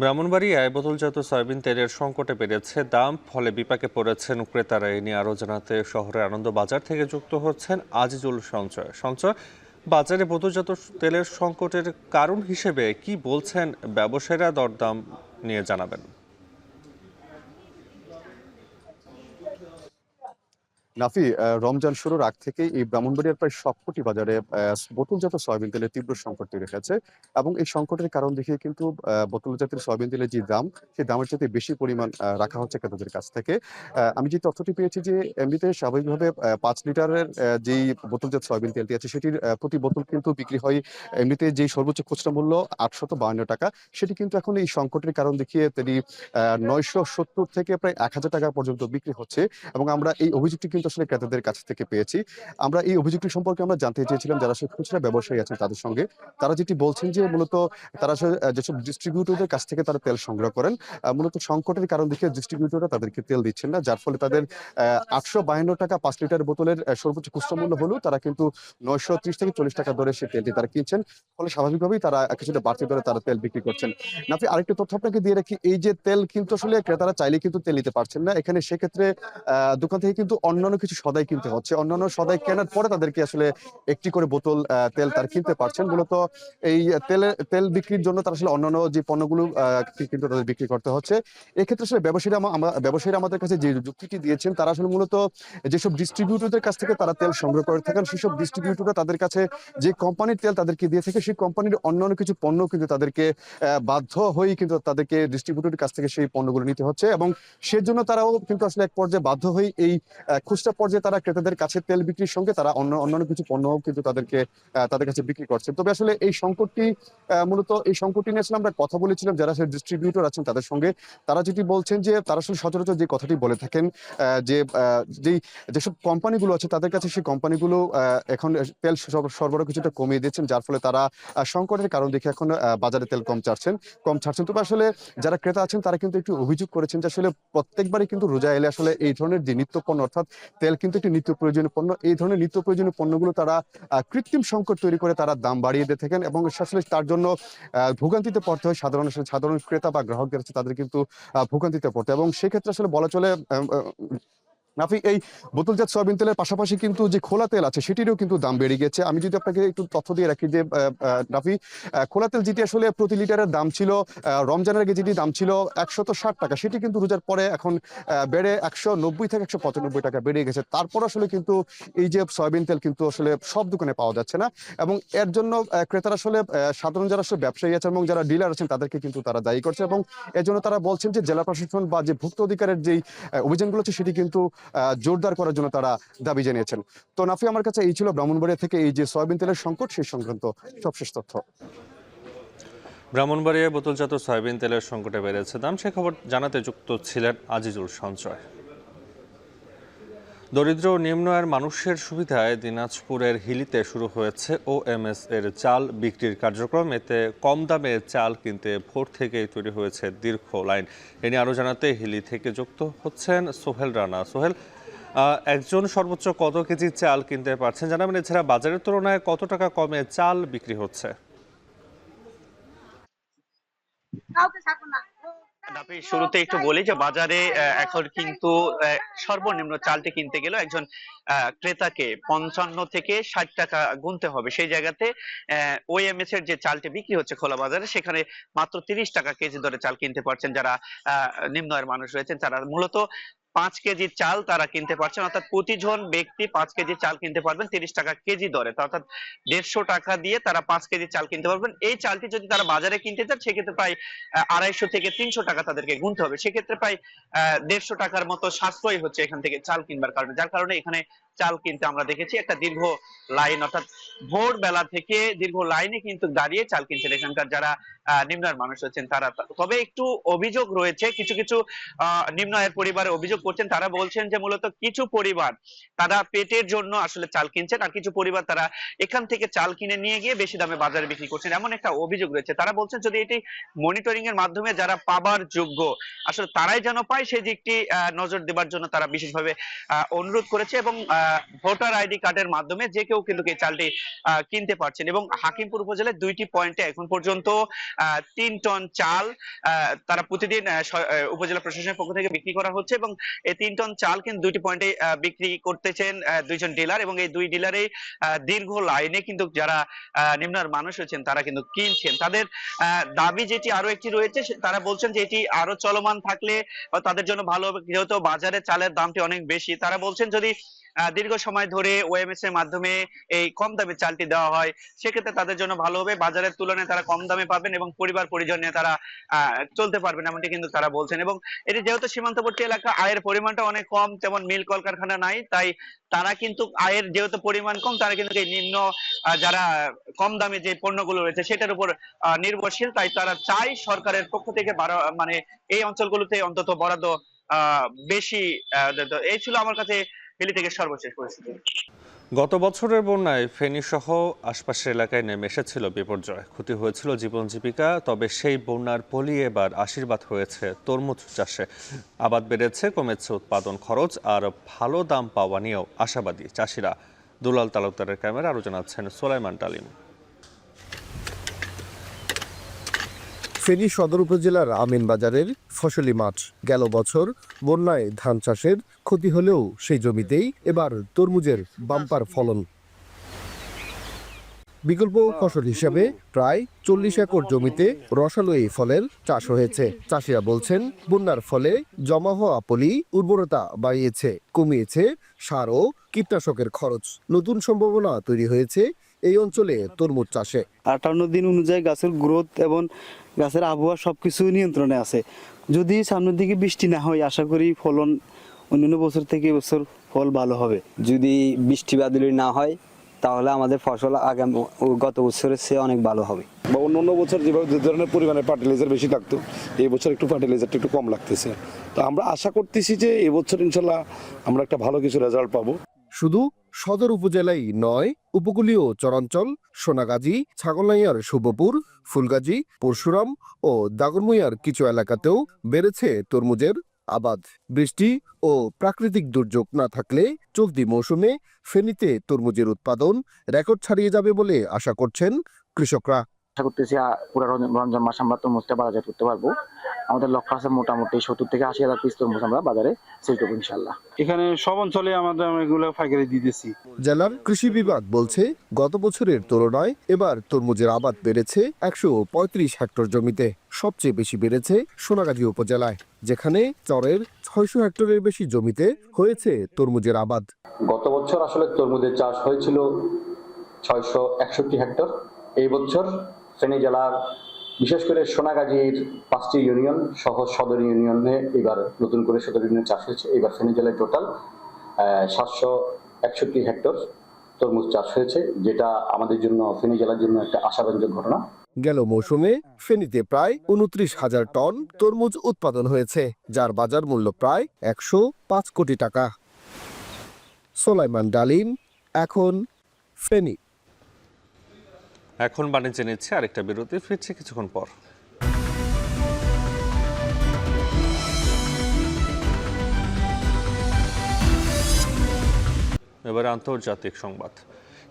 ব্রাহ্মণবাড়িয়ায় বোতলজাত সয়াবিন তেলের সংকটে বেড়েছে দাম, ফলে বিপাকে পড়েছেন ক্রেতারা। এ নিয়ে আরও জানাতে শহরের আনন্দবাজার থেকে যুক্ত হচ্ছেন আজিজুল সঞ্চয়। সঞ্চয়, বাজারে বোতলজাত তেলের সংকটের কারণ হিসেবে কি বলছেন ব্যবসায়ীরা, দরদাম নিয়ে জানাবেন। নাফি, রমজান শুরুর আগ থেকে এই ব্রাহ্মণবাড়িয়ার প্রায় সবকটি বাজারে বোতলজাত সয়াবিন তেলের তীব্র সংকট তৈরি হয়েছে এবং এই সংকটের কারণ দেখিয়ে কিন্তু বোতলজাতের সয়াবিন তেলের যে দাম, সেই দামের চাইতে বেশি পরিমাণ রাখা হচ্ছে ক্রেতাদের কাছ থেকে। আমি যে তথ্যটি পেয়েছি যে এমনিতে স্বাভাবিকভাবে 5 লিটারের যেই বোতলজাত সয়াবিন তেলটি আছে সেটির প্রতি বোতল কিন্তু বিক্রি হয় এমনিতে যেই সর্বোচ্চ খুচরা মূল্য 852 টাকা, সেটি কিন্তু এখন এই সংকটের কারণ দেখিয়ে তিনি 970 থেকে প্রায় 1000 টাকা পর্যন্ত বিক্রি হচ্ছে। এবং আমরা এই অভিযোগটি কিন্তু আসলে ক্রেতাদের কাছ থেকে পেয়েছি। আমরা এই অভিযোগটি সম্পর্কে আমরা জানতে চেয়েছিলাম যারা আসলে খুচরা ব্যবসায়ী আছেন তাদের সঙ্গে। তারা যেটি বলছেন যে মূলত তারা আসলে যেসব ডিস্ট্রিবিউটরদের কাছ থেকে তারা তেল সংগ্রহ করেন, মূলত সংকটের কারণ দেখে ডিস্ট্রিবিউটররা তাদেরকে তেল দিচ্ছেন না, যার ফলে তাদের 852 টাকা 5 লিটার বোতলের সর্বোচ্চ খুচরা মূল্য হলেও তারা কিন্তু 930 থেকে 40 টাকা দরে সেই তেলটি তারা কিনছেন। ফলে স্বাভাবিকভাবেই তারা কিছুটা বাড়তি দরে তারা তেল বিক্রি করছেন। নাফি, আরেকটা তথ্য আপনাকে দিয়ে রাখি, এই যে তেল কিন্তু আসলে ক্রেতারা চাইলে কিন্তু তেল নিতে পারছেন না। এখানে সেক্ষেত্রে দোকান থেকে কিন্তু অন্যান্য কিছু সদাই কিনতে হচ্ছে। অন্যান্য সদাই কেনার পরে তাদেরকে আসলে একটি করে বোতল তেল তারা কিনতে পারছেন। মূলত এই তেল বিক্রির জন্য তারা আসলে অন্যান্য যে পণ্যগুলো কিন্তু তাদের বিক্রি করতে হচ্ছে। এক্ষেত্রে আসলে ব্যবসায়ীরা আমাদের কাছে যে যুক্তিটি দিয়েছেন, তারা আসলে মূলত যেসব ডিস্ট্রিবিউটরদের কাছ থেকে তারা তেল সংগ্রহ করে থাকেন, সেসব ডিস্ট্রিবিউটররা তাদের কাছে যে কোম্পানির তেল তাদেরকে দিয়ে থাকে, সেই কোম্পানির অন্যান্য কিছু পণ্য কিন্তু তাদেরকে বাধ্য হয়েই কিন্তু তাদেরকে ডিস্ট্রিবিউটরের কাছ থেকে সেই পণ্যগুলো নিতে হচ্ছে এবং সেজন্য তারাও কিন্তু আসলে এক পর্যায়ে বাধ্য হয়ে এই খুচরা পর্যায়ে তারা ক্রেতাদের কাছে তেল বিক্রির সঙ্গে তারা অন্যান্য কিছু পণ্যও কিন্তু তাদের কাছে বিক্রি করছে। তবে আসলে এই সংকটটি নিয়ে আসলে আমরা কথা বলেছিলাম যারা ডিস্ট্রিবিউটর আছেন তাদের সঙ্গে। তারা যেটি বলছেন যে তারা আসলে সচরাচর যে কথাটি বলে থাকেন যে যেসব কোম্পানিগুলো আছে তাদের কাছে সেই কোম্পানিগুলো এখন তেল সরবরাহ কিছুটা কমিয়ে দিচ্ছেন, যার ফলে তারা সংকটের কারণ দেখে এখন বাজারে তেল কম ছাড়ছেন। তবে আসলে যারা ক্রেতা আছেন তারা কিন্তু একটু অভিযোগ করেছেন যে আসলে প্রত্যেকবারই কিন্তু রোজা এলে আসলে এই ধরনের যে নিত্য পণ্য, অর্থাৎ তেল কিন্তু একটি নিত্য প্রয়োজনীয় পণ্য, এই ধরনের নিত্য প্রয়োজনীয় পণ্যগুলো তারা কৃত্রিম সংকট তৈরি করে তারা দাম বাড়িয়ে দিয়ে থাকেন এবং আসলে তার জন্য ভোগান্তিতে পড়তে হয় সাধারণ ক্রেতা বা গ্রাহকদের আছে তাদের কিন্তু ভোগান্তিতে পড়তে। এবং সেক্ষেত্রে আসলে বলা চলে নাফি, এই বোতলজাত সয়াবিন তেলের পাশাপাশি কিন্তু যে খোলা তেল আছে সেটিরও কিন্তু দাম বেড়ে গেছে। আমি যদি আপনাকে একটু তথ্য দিয়ে রাখি যে নাফি, খোলা তেল যেটি আসলে প্রতি লিটারের দাম ছিল রমজানের আগে যেটি দাম ছিল 160 টাকা, সেটি কিন্তু রোজার পরে এখন বেড়ে 190 থেকে 195 টাকা বেড়ে গেছে। তারপর আসলে কিন্তু এই যে সয়াবিন তেল কিন্তু আসলে সব দোকানে পাওয়া যাচ্ছে না এবং এর জন্য ক্রেতারা আসলে সাধারণ যারা আসলে ব্যবসায়ী আছেন এবং যারা ডিলার আছেন তাদেরকে কিন্তু তারা দায়ী করছে এবং এর জন্য তারা বলছেন যে জেলা প্রশাসন বা যে ভুক্ত অধিকারের যেই অভিযানগুলো আছে সেটি কিন্তু জোরদার করার জন্য তারা দাবি জানিয়েছেন। তো নাফি, আমার কাছে এই ছিল ব্রাহ্মণবাড়িয়া থেকে এই যে সয়াবিন তেলের সংকট সেই সংক্রান্ত সবশেষ তথ্য। ব্রাহ্মণবাড়িয়ায় বোতলজাত সয়াবিন তেলের সংকটে বেড়েছে দাম, সে খবর জানাতে যুক্ত ছিলেন আজিজুল সঞ্চয়। দরিদ্র ও নিম্ন আয়ের মানুষের সুবিধায় দিনাজপুরের হিলিতে শুরু হয়েছে OMS এর চাল বিক্রির কার্যক্রম। এতে কম দামে চাল কিনতে ভোর থেকেই তৈরি হয়েছে দীর্ঘ লাইন। এ নিয়ে আরও জানাতে হিলি থেকে যুক্ত হচ্ছেন সোহেল রানা। সোহেল, একজন সর্বোচ্চ কত কেজি চাল কিনতে পারছেন জানাবেন, এছাড়া বাজারের তুলনায় কত টাকা কমে চাল বিক্রি হচ্ছে? শুরুতে একটু বলি যে বাজারে এখন কিন্তু সর্বনিম্ন চালটি কিনতে গেলে একজন ক্রেতাকে 55 থেকে 60 টাকা গুনতে হবে। সেই জায়গাতে OMS এর যে চালটি বিক্রি হচ্ছে খোলা বাজারে, সেখানে মাত্র 30 টাকা কেজি দরে চাল কিনতে পারছেন যারা নিম্ন আয়ের মানুষ রয়েছেন। তারা মূলত 5 কেজি চাল তারা কিনতে পারছেন, অর্থাৎ প্রতিজন ব্যক্তি 5 কেজি চাল কিনতে পারবেন 30 টাকা কেজি দরে, অর্থাৎ 150 টাকা দিয়ে তারা 5 কেজি চাল কিনতে পারবেন। এই চালটি যদি তারা বাজারে কিনতে চান সেক্ষেত্রে প্রায় 250 থেকে 300 টাকা তাদেরকে গুনতে হবে। সেক্ষেত্রে প্রায় 150 টাকার মতো সাশ্রয় হচ্ছে এখান থেকে চাল কিনবার কারণে, যার কারণে এখানে চাল কিনতে আমরা দেখেছি। একটা দীর্ঘ লাইন, অর্থাৎ ভোরবেলা থেকে দীর্ঘ লাইনে কিন্তু দাঁড়িয়ে চাল কিনছেন এখানকার যারা নিম্ন আয়ের মানুষ রয়েছেন তারা। তবে একটু অভিযোগ রয়েছে, কিছু কিছু নিম্ন আয়ের পরিবারে অভিযোগ করছেন, তারা বলছেন যে মূলত কিছু পরিবার তারা পেটের জন্য আসলে চাল কিনছেন, আর কিছু পরিবার তারা এখান থেকে চাল কিনে নিয়ে গিয়ে বেশি দামে বাজারে বিক্রি করছেন, এমন একটা অভিযোগ রয়েছে। তারা বলছেন যদি এটি মনিটরিং এর মাধ্যমে যারা পাবার যোগ্য আসলে তারাই যেন পায়, সেই দিকটি নজর দেবার জন্য তারা বিশেষভাবে অনুরোধ করেছে, এবং ভোটার আইডি কার্ডের মাধ্যমে যে কেউ কিন্তু এই চালটি কিনতে পারছেন। এবং হাকিমপুর উপজেলার 2টি পয়েন্টে এখন পর্যন্ত 3 টন চাল তারা প্রতিদিন উপজেলা প্রশাসনের পক্ষ থেকে বিক্রি করা হচ্ছে, এবং এই 3 টন চাল কিন্তু 2টি পয়েন্টে বিক্রি করতেছেন 2জন ডিলার, এবং এই 2 ডিলারে দীর্ঘ লাইনে কিন্তু যারা নিম্ন আয়ের মানুষ রয়েছেন তারা কিন্তু কিনছেন। তাদের দাবি যেটি আরো একটি রয়েছে, তারা বলছেন যে এটি আরো চলমান থাকলে তাদের জন্য ভালো হবে, যেহেতু বাজারে চালের দামটি অনেক বেশি। তারা বলছেন যদি দীর্ঘ সময় ধরে ওএমএস এর মাধ্যমে এই কম দামে চালটি দেওয়া হয় সেক্ষেত্রে তাদের জন্য ভালো হবে, বাজারের তুলনায় তারা কম দামে পাবেন এবং পরিবার পরিজন নিয়ে তারা চলতে পারবেন, এমনটি কিন্তু তারা বলছেন। এবং এটি যেহেতু সীমান্তবর্তী এলাকা, আয়ের পরিমাণটা অনেক কম, তেমন মিল কলকারখানা নাই, তাই তারা কিন্তু আয়ের যেহেতু পরিমাণ কম, তারা কিন্তু এই নিম্ন যারা কম দামে যে পণ্যগুলো রয়েছে সেটার উপর নির্ভরশীল, তাই তারা চায় সরকারের পক্ষ থেকে মানে এই অঞ্চলগুলোতে অন্তত বরাদ্দ বেশি। এই ছিল আমার কাছে ফেনী থেকে সর্বশেষ পরিস্থিতি। গত বছরের বন্যায় ফেনী সহ আশপাশের এলাকায় নেমে এসেছিল বিপর্যয়, ক্ষতি হয়েছিল জীবন জীবিকা। তবে সেই বন্যার পলি এবার আশীর্বাদ হয়েছে তরমুজ চাষে। আবাদ বেড়েছে, কমেছে উৎপাদন খরচ, আর ভালো দাম পাওয়া নিয়েও আশাবাদী চাষিরা। দুলাল তালুকদারের ক্যামেরা আরো জানাচ্ছেন সোলাইমান তালিম। ফেনী সদর উপজেলার আমিনবাজারের ফসলি মাঠ। গেল বছর বন্যায় ধান চাষের ক্ষতি হলেও সেই জমিতেই এবার তরমুজের বাম্পার ফলন। বিকল্প ফসল হিসেবে প্রায় 40 একর জমিতে রসালো এই ফলের চাষ হয়েছে। চাষিরা বলছেন বন্যার ফলে জমা হওয়া পলি উর্বরতা বাড়িয়েছে, কমিয়েছে সার ও কীটনাশকের খরচ। নতুন সম্ভাবনা তৈরি হয়েছে এই অঞ্চলে তরমুজ চাষে। 58 দিন অনুযায়ী গাছের গ্রোথ এবং গাছের আবহাওয়া সবকিছু নিয়ন্ত্রণে আছে। যদি সামনের দিকে বৃষ্টি না হয় আশা করি ফলন অন্যান্য বছর থেকে এবছর ফল ভালো হবে। যদি বৃষ্টি বাদলি না হয় তাহলে আমাদের ফসল আগামী গত বছরের চেয়ে অনেক ভালো হবে। বা অন্য বছর যেভাবে যে ধরনের পরিমাণে ফার্টিলাইজার বেশি লাগতো, এই বছর একটু ফার্টিলাইজারটা একটু কম লাগতেছে। তো আমরা আশা করতেছি যে এবছর ইনশাল্লাহ আমরা একটা ভালো কিছু রেজাল্ট পাবো। শুধু সদর উপজেলাই নয়, উপকূলীয় চরাঞ্চল সোনাগাজী, ছাগলনাইয়ার শুভপুর, ফুলগাজী, পরশুরাম ও দাগনমুইয়ার কিছু এলাকাতেও বেড়েছে তরমুজের আবাদ। বৃষ্টি ও প্রাকৃতিক দুর্যোগ না থাকলে চলতি মৌসুমে ফেনীতে তরমুজের উৎপাদন রেকর্ড ছাড়িয়ে যাবে বলে আশা করছেন কৃষকরা। আশা করতেছি পুরো রমজান মাস আমরা তরমুজটা বাজার করতে পারবো। আমাদের লক্ষ্য আছে মোটামুটি 70 থেকে 80 হাজার পিস তরমুজ আমরা বাজারে সেল করবো ইনশাল্লাহ। এখানে সব অঞ্চলে আমরা এগুলো পাইকারি দিতেছি। জেলার কৃষি বিভাগ বলছে গত বছরের তুলনায় এবার তরমুজের আবাদ বেড়েছে 135 হেক্টর জমিতে। সবচেয়ে বেশি বেড়েছে সোনাগাজী উপজেলায়, যেখানে চরের 600 হেক্টরের বেশি জমিতে হয়েছে তরমুজের আবাদ। গত বছর আসলে তরমুজের চাষ হয়েছিল 661 হেক্টর। এই বছর ফেনী জেলার বিশেষ করে সোনাগাজীর 5টি ইউনিয়ন সহ সদর ইউনিয়নে এবার নতুন করে সদর ইউনিয়ন চাষ হয়েছে। এবার ফেনী জেলায় টোটাল 761 হেক্টর তরমুজ চাষ হয়েছে, যেটা আমাদের জন্য ফেনী জেলার জন্য একটা আশাব্যঞ্জক ঘটনা। গেল মৌসুমে ফেনীতে প্রায় 29,000 টন তরমুজ উৎপাদন হয়েছে, যার বাজার মূল্য প্রায় 105 কোটি টাকা। সোলাইমান ডালিম, এখন ফেনী। এখন বাণিজ্যে নিচ্ছে আরেকটা বিরতি, ফিরছে কিছুক্ষণ পর। এবার আন্তর্জাতিক সংবাদ।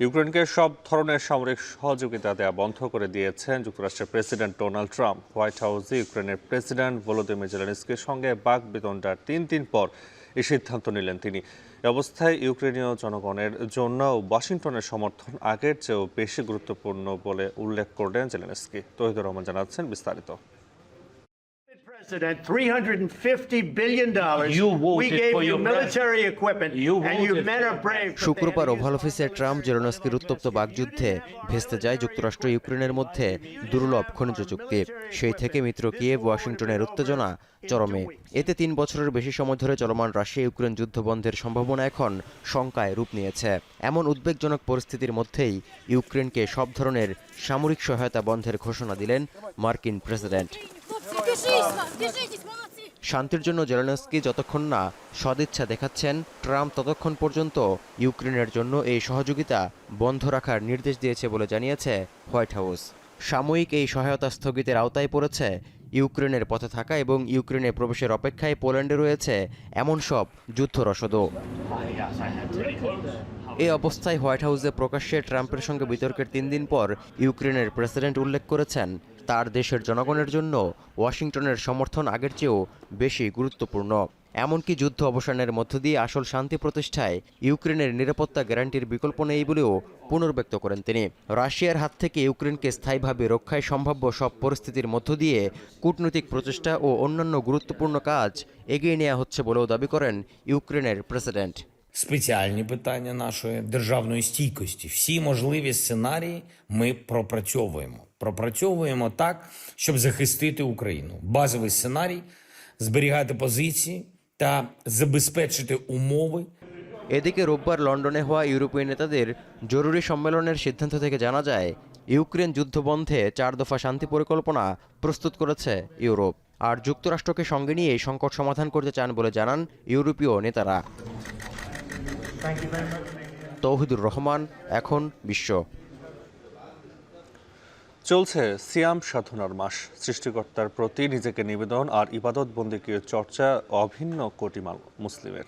ইউক্রেনকে সব ধরনের সামরিক সহযোগিতা দেওয়া বন্ধ করে দিয়েছেন যুক্তরাষ্ট্রের প্রেসিডেন্ট ডোনাল্ড ট্রাম্প। হোয়াইট হাউসে ইউক্রেনের প্রেসিডেন্ট ভলোদিমির জেলেনস্কির সঙ্গে বাকবিতণ্ডার 3 দিন পর এই সিদ্ধান্ত নিলেন তিনি। এই অবস্থায় ইউক্রেনীয় জনগণের জন্য ওয়াশিংটনের সমর্থন আগের চেয়েও বেশি গুরুত্বপূর্ণ বলে উল্লেখ করলেন জেলেনস্কি। তৌহিদুর রহমান জানাচ্ছেন বিস্তারিত। $350 billion. We gave you military equipment, and you men are brave. শুক্রবার ওভাল অফিসে ট্রাম্প জেলেনস্কির উত্তপ্ত বাকযুদ্ধে ভেস্তে যায় যুক্তরাষ্ট্র ইউক্রেনের মধ্যে দুর্লভ খনিজ চুক্তি। সেই থেকে মিত্র কিয়েভ ওয়াশিংটনের উত্তেজনা চরমে। এতে 3 বছরের বেশি সময় ধরে চলমান রাশিয়া ইউক্রেন যুদ্ধ বন্ধের সম্ভাবনা এখন শঙ্কায় রূপ নিয়েছে। এমন উদ্বেগজনক পরিস্থিতির মধ্যেই ইউক্রেনকে সব ধরনের সামরিক সহায়তা বন্ধের ঘোষণা দিলেন মার্কিন প্রেসিডেন্ট। শান্তির জন্য জেলেনস্কি যতক্ষণ না সদিচ্ছা দেখাচ্ছেন, ট্রাম্প ততক্ষণ পর্যন্ত ইউক্রেনের জন্য এই সহযোগিতা বন্ধ রাখার নির্দেশ দিয়েছে বলে জানিয়েছে হোয়াইট হাউস। সাময়িক এই সহায়তা স্থগিতের আওতায় পড়েছে ইউক্রেনের পথে থাকা এবং ইউক্রেনে প্রবেশের অপেক্ষায় পোল্যান্ডে রয়েছে এমন সব যুদ্ধরসদও। এই অবস্থায় হোয়াইট হাউসে প্রকাশ্যে ট্রাম্পের সঙ্গে বিতর্কের 3 দিন পর ইউক্রেনের প্রেসিডেন্ট উল্লেখ করেছেন, তার দেশের জনগণের জন্য ওয়াশিংটনের সমর্থন আগের চেয়েও বেশি গুরুত্বপূর্ণ। এমনকি যুদ্ধ অবসানের মধ্য দিয়ে আসল শান্তি প্রতিষ্ঠায় ইউক্রেনের নিরাপত্তা গ্যারান্টির বিকল্প নেই বলেও পুনর্ব্যক্ত করেন তিনি। রাশিয়ার হাত থেকে ইউক্রেনকে স্থায়ীভাবে রক্ষায় সম্ভাব্য সব পরিস্থিতির মধ্য দিয়ে কূটনৈতিক প্রচেষ্টা ও অন্যান্য গুরুত্বপূর্ণ কাজ এগিয়ে নেওয়া হচ্ছে বলেও দাবি করেন ইউক্রেনের প্রেসিডেন্ট। Спеціальні питання нашої державної стійкості. Всі можливі сценарії ми пропрацьовуємо. Пропрацьовуємо так, щоб захистити Україну. Базовий сценарій – зберігати позиції та забезпечити умови. এদিকে রোববার লন্ডনে হওয়া ইউরোপীয় নেতাদের জরুরি সম্মেলনের সিদ্ধান্ত থেকে জানা যায়, ইউক্রেন যুদ্ধবন্ধে 4 দফা শান্তি পরিকল্পনা প্রস্তুত করেছে ইউরোপ। আর যুক্তরাষ্ট্রকে সঙ্গে নিয়ে এই সংকট সমাধান করতে চান বলে জানান ইউরোপীয় নেতারা। তৌহিদুর রহমান, এখন বিশ্ব। চলছে সিয়াম সাধনার মাস। সৃষ্টিকর্তার প্রতি নিজেকে নিবেদন আর ইবাদত বন্দেগীর চর্চা অভিন্ন কোটিমাল মুসলিমের।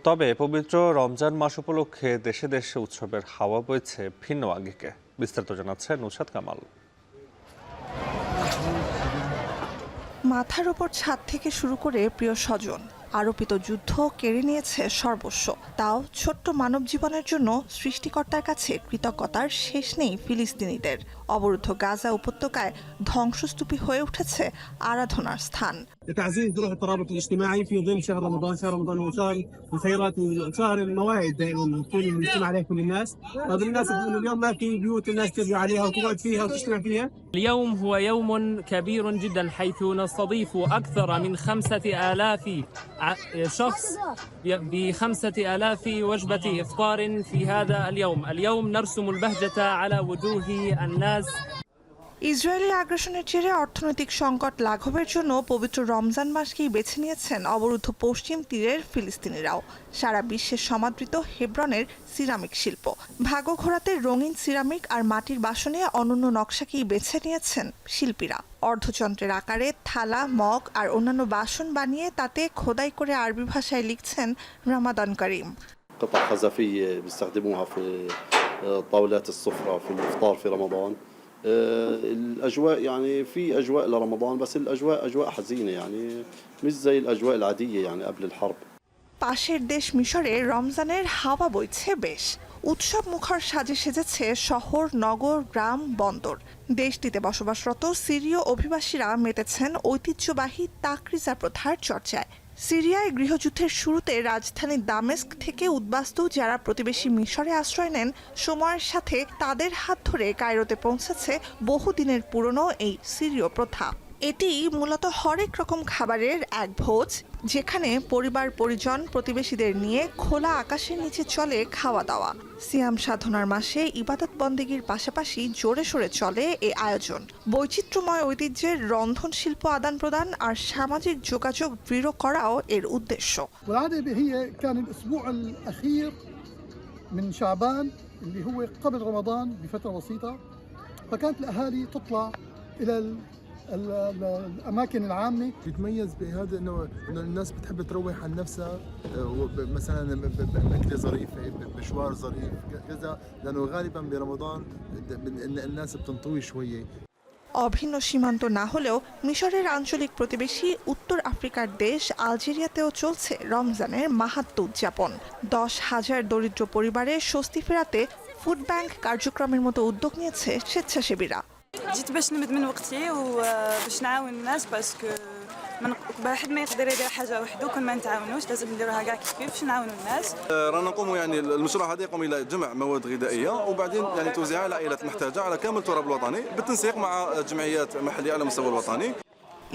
তবে পবিত্র রমজান মাস উপলক্ষে দেশে দেশে উৎসবের হাওয়া বইছে ভিন্ন আঙ্গিকে। বিস্তারিত জানাচ্ছে নুসরাত কামাল। মাথার উপর ছাদ থেকে শুরু করে প্রিয় স্বজন, আরোপিত যুদ্ধ কেড়ে নিয়েছে সর্বস্ব। তাও ছোট্ট মানব জীবনের জন্য সৃষ্টিকর্তার কাছে কৃতজ্ঞতার শেষ নেই ফিলিস্তিনিদের। অবরুদ্ধ গাজা উপত্যকায় ধ্বংসস্তূপী হয়ে উঠেছে আরাধনার স্থান। تعزيز روح الترابط الاجتماعي في ضمن شهر رمضان هو شهر الخيرات وشهر الموائد دائما نكون نجتمع عليه كل الناس. هذا الناس يقولون اليوم ما في بيوت الناس ترجع عليها وتقعد فيها وتجتمع فيها. اليوم هو يوم كبير جدا حيث نستضيف أكثر من 5000 شخص ب5000 وجبة إفطار في هذا اليوم. اليوم نرسم البهجة على وجوه الناس. ইসরায়েলি আগ্রাসনের জেরে অর্থনৈতিক সংকট লাঘবের জন্য পবিত্র রমজান মাসকেই বেছে নিয়েছেন অবরুদ্ধ পশ্চিম তীরের ফিলিস্তিনিরাও। সারা বিশ্বের সমাদৃত হেব্রনের সিরামিক শিল্প, ভাগ্য ঘোরাতে রঙিন সিরামিক আর মাটির বাসনে অনন্য নকশাকেই বেছে নিয়েছেন শিল্পীরা। অর্ধচন্দ্রের আকারে থালা, মগ আর অন্যান্য বাসন বানিয়ে তাতে খোদাই করে আরবি ভাষায় লিখছেন রমাদান করিম। قطع خزفية بيستخدموها في طاولات السفرة في الإفطار في رمضان. الأجواء يعني في أجواء لرمضان بس الأجواء أجواء حزينة يعني مش زي الأجواء العادية يعني قبل الحرب. পাশের দেশ মিশরে রমজানের হাওয়া বইছে বেশ। উৎসব মুখর সাজে সেজেছে শহর, নগর, গ্রাম, বন্দর। দেশটিতে বসবাসরত সিরীয় অভিবাসীরা মেতেছেন ঐতিহ্যবাহী তাকরিজা প্রথার চর্চায়। সিরিয়ায় গৃহযুদ্ধের শুরুতে রাজধানী দামেস্ক থেকে উদ্বাস্তু যারা প্রতিবেশী মিশরে আশ্রয় নেন, সময়ের সাথে তাদের হাত ধরে কায়রোতে পৌঁছেছে বহুদিনের পুরনো এই সিরীয় প্রথা। এটি মূলত হরেক রকম খাবারের এক ভোজ, যেখানে পরিবার পরিজন প্রতিবেশীদের নিয়ে খোলা আকাশের নিচে চলে খাওয়া দাওয়া। সিয়াম সাধনার মাসে ইবাদত বন্দেগীর পাশাপাশি জোরে সোরে চলে এই আয়োজন। বৈচিত্র্যময় ঐতিহ্যের রন্ধন শিল্প আদান প্রদান আর সামাজিক যোগাযোগ দৃঢ় করাও এর উদ্দেশ্য। من شعبان اللي هو قبل رمضان بفترة بسيطة فكانت الأهالي تطلع إلى الأماكن العامة. بيتميز بهذا إنه الناس بتحب تروح عن نفسها مثلا بأكلة ظريفة بمشوار ظريف كذا لأنه غالبا برمضان الناس بتنطوي شوية. অভিন্ন সীমান্ত না হলেও মিশরের আঞ্চলিক প্রতিবেশী উত্তর আফ্রিকার দেশ আলজেরিয়াতেও চলছে রমজানের মাহাত্ম্য উদযাপন। 10,000 দরিদ্র পরিবারের স্বস্তি ফেরাতে ফুড ব্যাংক কার্যক্রমের মতো উদ্যোগ নিয়েছে স্বেচ্ছাসেবীরা। جيت باش نمد من وقتي وباش نعاون الناس باسكو واحد ما يقدر يدير حاجه وحده كون ما نتعاونوش لازم نديروها كاع كيف باش نعاونوا الناس. رانا نقوم يعني المشروع هذا يقوم الى جمع مواد غذائيه وبعدين يعني توزيعها على العائلات المحتاجه على كامل التراب الوطني بالتنسيق مع جمعيات محليه على المستوى الوطني.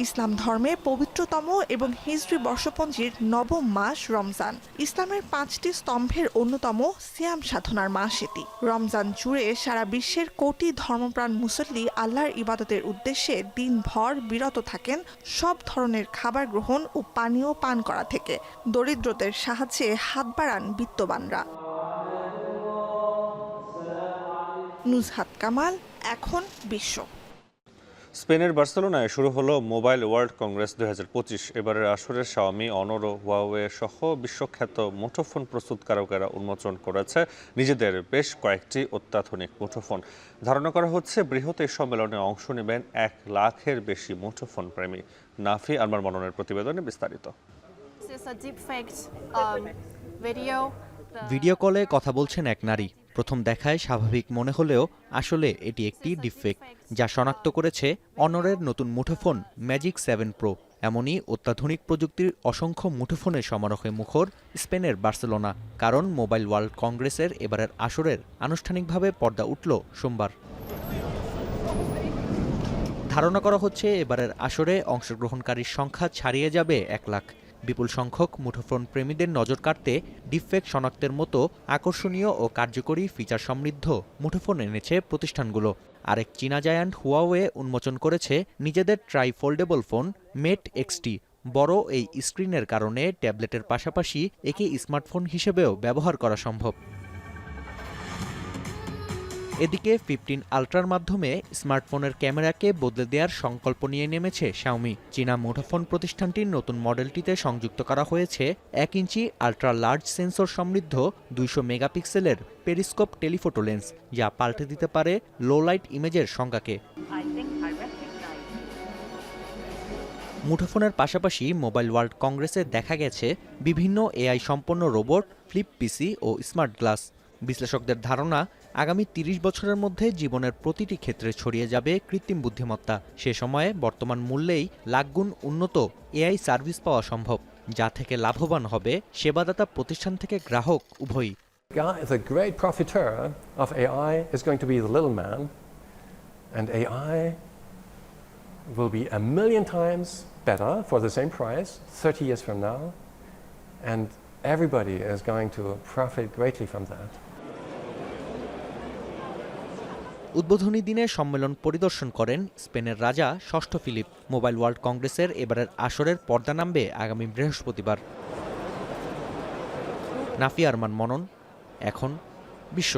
ইসলাম ধর্মে পবিত্রতম এবং হিজরি বর্ষপঞ্জির নবম মাস রমজান। ইসলামের 5টি স্তম্ভের অন্যতম সিয়াম সাধনার মাস এটি। রমজান জুড়ে সারা বিশ্বের কোটি ধর্মপ্রাণ মুসল্লি আল্লাহর ইবাদতের উদ্দেশ্যে দিনভর বিরত থাকেন সব ধরনের খাবার গ্রহণ ও পানীয় পান করা থেকে। দরিদ্রদের সাহায্যে হাত বাড়ান বিত্তবানরা। নুজহাত কামাল, এখন বিশ্ব। স্পেনের বার্সেলোনায় শুরু হলো মোবাইল ওয়ার্ল্ড কংগ্রেস 2025। এবারের আসরের শাওমি, অনর ও হুয়াওয়ে সহ বিশ্বখ্যাত মুঠোফোন প্রস্তুতকারকেরা উন্মোচন করেছে নিজেদের বেশ কয়েকটি অত্যাধুনিক মুঠোফোন। ধারণা করা হচ্ছে বৃহৎ এই সম্মেলনে অংশ নেবেন 1 লাখের বেশি মুঠোফোন প্রেমী। নাফি আরমান মননের প্রতিবেদনে বিস্তারিত। ভিডিও কলে কথা বলছেন এক নারী। প্রথম দেখায় স্বাভাবিক মনে হলেও আসলে এটি একটি ডিপফেক, যা শনাক্ত করেছে অনরের নতুন মুঠোফোন ম্যাজিক 7 প্রো। এমনই অত্যাধুনিক প্রযুক্তির অসংখ্য মুঠোফোনের সমারোহে মুখর স্পেনের বার্সেলোনা, কারণ মোবাইল ওয়ার্ল্ড কংগ্রেসের এবারের আসরের আনুষ্ঠানিকভাবে পর্দা উঠল সোমবার। ধারণা করা হচ্ছে এবারের আসরে অংশগ্রহণকারীর সংখ্যা ছাড়িয়ে যাবে 1 লাখ। বিপুল সংখ্যক মুঠোফোন প্রেমীদের নজর কাড়তে ডিপফেক শনাক্তের মতো আকর্ষণীয় ও কার্যকরী ফিচার সমৃদ্ধ মুঠোফোন এনেছে প্রতিষ্ঠানগুলো। আরেক চীনা জায়ান্ট হুয়াওয়ে উন্মোচন করেছে নিজেদের ট্রাই ফোল্ডেবল ফোন মেট এক্সটি। বড় এই স্ক্রিনের কারণে ট্যাবলেটের পাশাপাশি একে স্মার্টফোন হিসেবেও ব্যবহার করা সম্ভব। এদিকে 15 আলট্রার মাধ্যমে স্মার্টফোনের ক্যামেরাকে বদলে দেওয়ার সংকল্প নিয়ে নেমেছে শাওমি। চীনা মুঠোফোন প্রতিষ্ঠানটির নতুন মডেলটিতে সংযুক্ত করা হয়েছে 1 ইঞ্চি আলট্রা লার্জ সেন্সর সমৃদ্ধ 200 মেগাপিক্সেলের পেরিস্কোপ টেলিফোটো লেন্স, যা পাল্টে দিতে পারে লো লাইট ইমেজের সংজ্ঞাকে। মুঠোফোনের পাশাপাশি মোবাইল ওয়ার্ল্ড কংগ্রেসে দেখা গেছে বিভিন্ন এআই সম্পন্ন রোবট, ফ্লিপ পিসি ও স্মার্ট গ্লাস। বিশ্লেষকদের ধারণা, আগামী 30 বছরের মধ্যে জীবনের প্রতিটি ক্ষেত্রে ছড়িয়ে যাবে কৃত্রিম বুদ্ধিমত্তা। সে সময়ে বর্তমান মূল্যেই লাখগুণ উন্নত এআই সার্ভিস পাওয়া সম্ভব, যা থেকে লাভবান হবে সেবাদাতা প্রতিষ্ঠান থেকে গ্রাহক উভয়ই। The great profiteur of AI is going to be the little man, and AI will be 1,000,000 times better for the same price 30 years from now, and everybody is going to profit greatly from that. উদ্বোধনী দিনে সম্মেলন পরিদর্শন করেন স্পেনের রাজা ষষ্ঠ ফিলিপ। মোবাইল ওয়ার্ল্ড কংগ্রেসের এবারের আসরের পর্দা নামবে আগামী বৃহস্পতিবার। নাফি আরমান মনন, এখন বিশ্ব।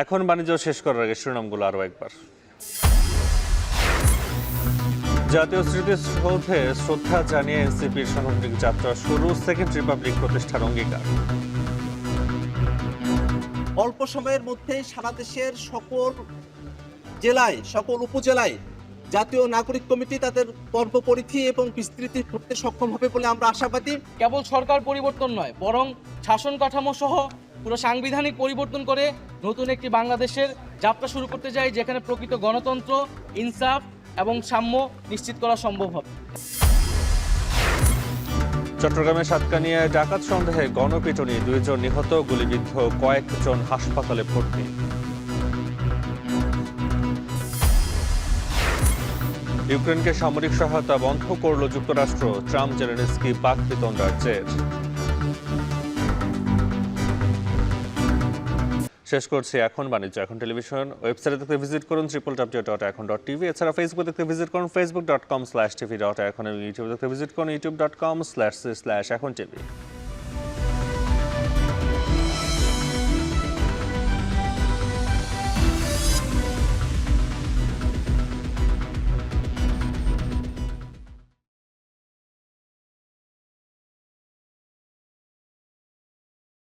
এখন বাণিজ্য শেষ করার আগে শিরোনামগুলো আরও একবার। জাতীয় স্মৃতিসৌধে শ্রদ্ধা জানিয়ে এনসিপির সাংগঠনিক যাত্রা শুরু, সেকেন্ড রিপাবলিক প্রতিষ্ঠার অঙ্গীকার। অল্প সময়ের মধ্যে সারা দেশের সকল জেলায়, সকল উপজেলায় জাতীয় নাগরিক কমিটি তাদের কর্মপরিধি এবং বিস্তৃতি করতে সক্ষম হবে বলে আমরা আশাবাদী। কেবল সরকার পরিবর্তন নয়, বরং শাসন কাঠামো সহ পুরো সাংবিধানিক পরিবর্তন করে নতুন একটি বাংলাদেশের যাত্রা শুরু করতে চাই, যেখানে প্রকৃত গণতন্ত্র, ইনসাফ এবং সাম্য নিশ্চিত করা সম্ভব হবে। চট্টগ্রামের সাতকানিয়ায় ডাকাত সন্দেহে গণপিটুনি, 2 জন নিহত, গুলিবিদ্ধ কয়েকজন হাসপাতালে ভর্তি। ইউক্রেনকে সামরিক সহায়তা বন্ধ করল যুক্তরাষ্ট্র, ট্রাম্প জেলেনস্কি বাকবিতণ্ডার জের। শেষ করছি এখন বাণিজ্য এখন টেলিভিশন। ওয়েবসাইটে দেখতে ভিজিট করুন www.ekon.tv। এছাড়া ফেসবুক দেখতে ভিজিট করুন facebook.com/tv.ekon এবং ইউটিউব দেখতে ভিজিট করুন youtube.com/ekontv।